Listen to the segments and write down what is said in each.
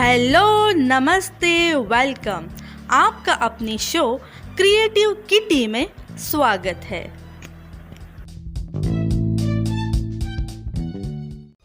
Hello, नमस्ते, welcome. आपका अपनी शो क्रिएटिव किटी में स्वागत है।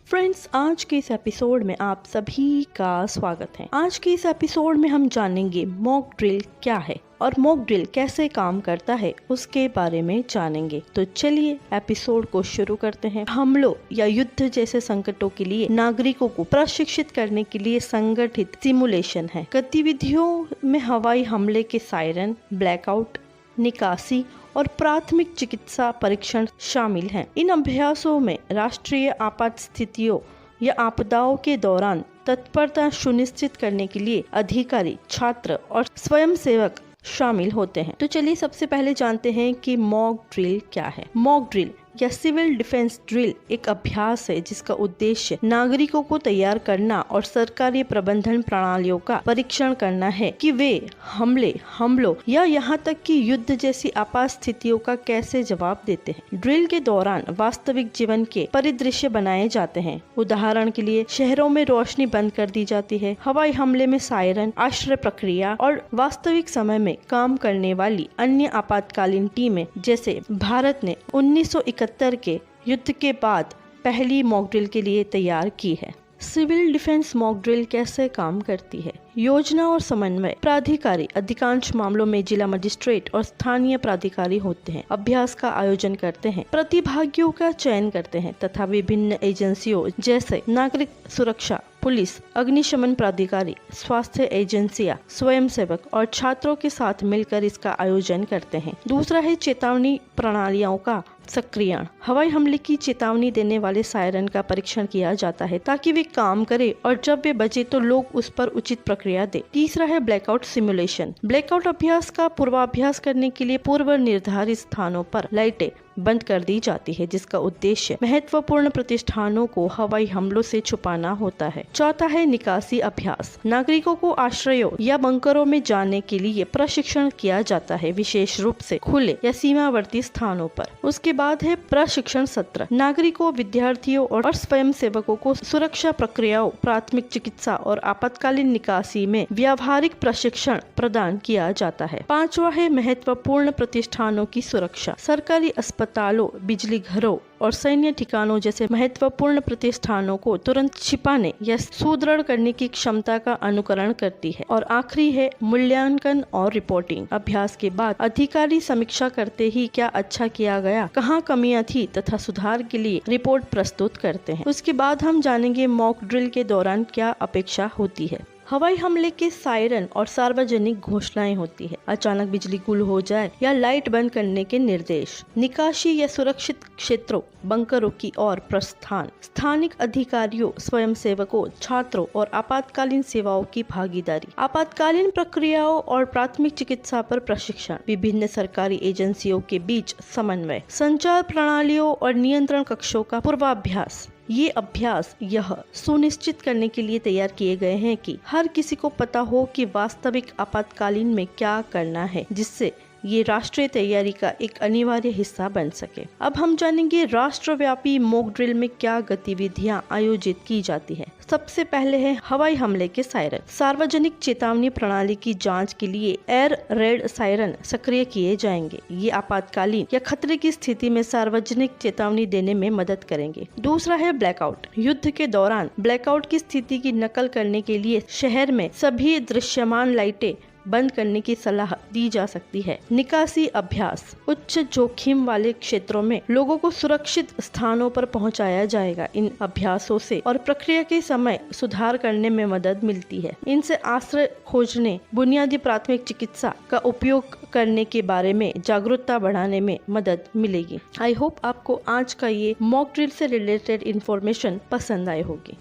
फ्रेंड्स, आज के इस एपिसोड में आप सभी का स्वागत है। आज के इस एपिसोड में हम जानेंगे मॉक ड्रिल क्या है और मॉक ड्रिल कैसे काम करता है उसके बारे में जानेंगे। तो चलिए एपिसोड को शुरू करते हैं। हमलों या युद्ध जैसे संकटों के लिए नागरिकों को प्रशिक्षित करने के लिए संगठित सिमुलेशन है। गतिविधियों में हवाई हमले के सायरन, ब्लैकआउट, निकासी और प्राथमिक चिकित्सा परीक्षण शामिल हैं। इन अभ्यासों में राष्ट्रीय आपात स्थितियों या आपदाओं के दौरान तत्परता सुनिश्चित करने के लिए अधिकारी, छात्र और स्वयंसेवक शामिल होते हैं। तो चलिए सबसे पहले जानते हैं कि मॉक ड्रिल क्या है। मॉक ड्रिल या सिविल डिफेंस ड्रिल एक अभ्यास है जिसका उद्देश्य नागरिकों को तैयार करना और सरकारी प्रबंधन प्रणालियों का परीक्षण करना है कि वे हमलों या यहाँ तक कि युद्ध जैसी आपात स्थितियों का कैसे जवाब देते हैं। ड्रिल के दौरान वास्तविक जीवन के परिदृश्य बनाए जाते हैं। उदाहरण के लिए शहरों में रोशनी बंद कर दी जाती है, हवाई हमले में सायरन, आश्रय प्रक्रिया और वास्तविक समय में काम करने वाली अन्य आपातकालीन टीमें, जैसे भारत ने 1971 के युद्ध के बाद पहली मॉक ड्रिल के लिए तैयार की है। सिविल डिफेंस मॉक ड्रिल कैसे काम करती है? योजना और समन्वय प्राधिकारी अधिकांश मामलों में जिला मजिस्ट्रेट और स्थानीय प्राधिकारी होते हैं। अभ्यास का आयोजन करते हैं, प्रतिभागियों का चयन करते हैं तथा विभिन्न एजेंसियों जैसे नागरिक सुरक्षा, पुलिस, अग्निशमन प्राधिकारी, स्वास्थ्य एजेंसियां, स्वयंसेवक और छात्रों के साथ मिलकर इसका आयोजन करते हैं। दूसरा है चेतावनी प्रणालियों का सक्रियण। हवाई हमले की चेतावनी देने वाले सायरन का परीक्षण किया जाता है ताकि वे काम करे और जब वे बजे तो लोग उस पर उचित प्रक्रिया दे। तीसरा है ब्लैकआउट सिमुलेशन। ब्लैकआउट अभ्यास का पूर्वाभ्यास करने के लिए पूर्व निर्धारित स्थानों पर लाइटें बंद कर दी जाती है जिसका उद्देश्य महत्वपूर्ण प्रतिष्ठानों को हवाई हमलों से छुपाना होता है। चौथा है निकासी अभ्यास। नागरिकों को आश्रयों या बंकरों में जाने के लिए प्रशिक्षण किया जाता है, विशेष रूप से खुले या सीमावर्ती स्थानों पर। उसके बाद है प्रशिक्षण सत्र। नागरिकों, विद्यार्थियों और स्वयंसेवकों को सुरक्षा प्रक्रियाओं, प्राथमिक चिकित्सा और आपातकालीन निकासी में व्यावहारिक प्रशिक्षण प्रदान किया जाता है। पांचवा है महत्वपूर्ण प्रतिष्ठानों की सुरक्षा। सरकारी अस्पतालों, बिजली घरों और सैन्य ठिकानों जैसे महत्वपूर्ण प्रतिष्ठानों को तुरंत छिपाने या सुदृढ़ करने की क्षमता का अनुकरण करती है। और आखिरी है मूल्यांकन और रिपोर्टिंग। अभ्यास के बाद अधिकारी समीक्षा करते ही क्या अच्छा किया गया, कहाँ कमियां थी तथा सुधार के लिए रिपोर्ट प्रस्तुत करते हैं। उसके बाद हम जानेंगे मॉक ड्रिल के दौरान क्या अपेक्षा होती है। हवाई हमले के सायरन और सार्वजनिक घोषणाएं होती है। अचानक बिजली गुल हो जाए या लाइट बंद करने के निर्देश। निकासी या सुरक्षित क्षेत्रों, बंकरों की ओर प्रस्थान। स्थानिक अधिकारियों, स्वयंसेवकों, छात्रों और आपातकालीन सेवाओं की भागीदारी। आपातकालीन प्रक्रियाओं और प्राथमिक चिकित्सा पर प्रशिक्षण। विभिन्न सरकारी एजेंसियों के बीच समन्वय। संचार प्रणालियों और नियंत्रण कक्षों का पूर्वाभ्यास। ये अभ्यास यह सुनिश्चित करने के लिए तैयार किए गए हैं कि हर किसी को पता हो कि वास्तविक आपातकालीन में क्या करना है, जिससे ये राष्ट्रीय तैयारी का एक अनिवार्य हिस्सा बन सके। अब हम जानेंगे राष्ट्रव्यापी मॉक ड्रिल में क्या गतिविधियां आयोजित की जाती है। सबसे पहले है हवाई हमले के सायरन। सार्वजनिक चेतावनी प्रणाली की जांच के लिए एयर रेड सायरन सक्रिय किए जाएंगे। ये आपातकालीन या खतरे की स्थिति में सार्वजनिक चेतावनी देने में मदद करेंगे। दूसरा है ब्लैकआउट। युद्ध के दौरान ब्लैकआउट की स्थिति की नकल करने के लिए शहर में सभी दृश्यमान लाइटें बंद करने की सलाह दी जा सकती है। निकासी अभ्यास। उच्च जोखिम वाले क्षेत्रों में लोगों को सुरक्षित स्थानों पर पहुंचाया जाएगा। इन अभ्यासों से और प्रक्रिया के समय सुधार करने में मदद मिलती है। इनसे आश्रय खोजने, बुनियादी प्राथमिक चिकित्सा का उपयोग करने के बारे में जागरूकता बढ़ाने में मदद मिलेगी। आई होप आपको आज का ये मॉक ड्रिल से रिलेटेड इंफॉर्मेशन पसंद आई होगी।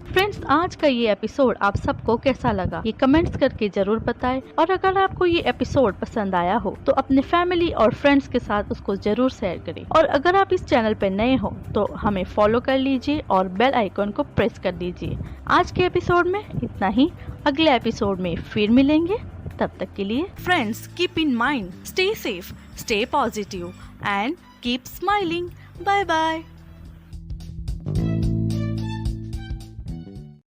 फ्रेंड्स, आज का ये एपिसोड आप सबको कैसा लगा ये कमेंट्स करके जरूर बताएं। और अगर आपको ये एपिसोड पसंद आया हो तो अपने फैमिली और फ्रेंड्स के साथ उसको जरूर शेयर करें। और अगर आप इस चैनल पे नए हो तो हमें फॉलो कर लीजिए और बेल आइकन को प्रेस कर दीजिए। आज के एपिसोड में इतना ही। अगले एपिसोड में फिर मिलेंगे, तब तक के लिए friends, keep in mind, stay safe, stay positive and keep smiling. Bye bye.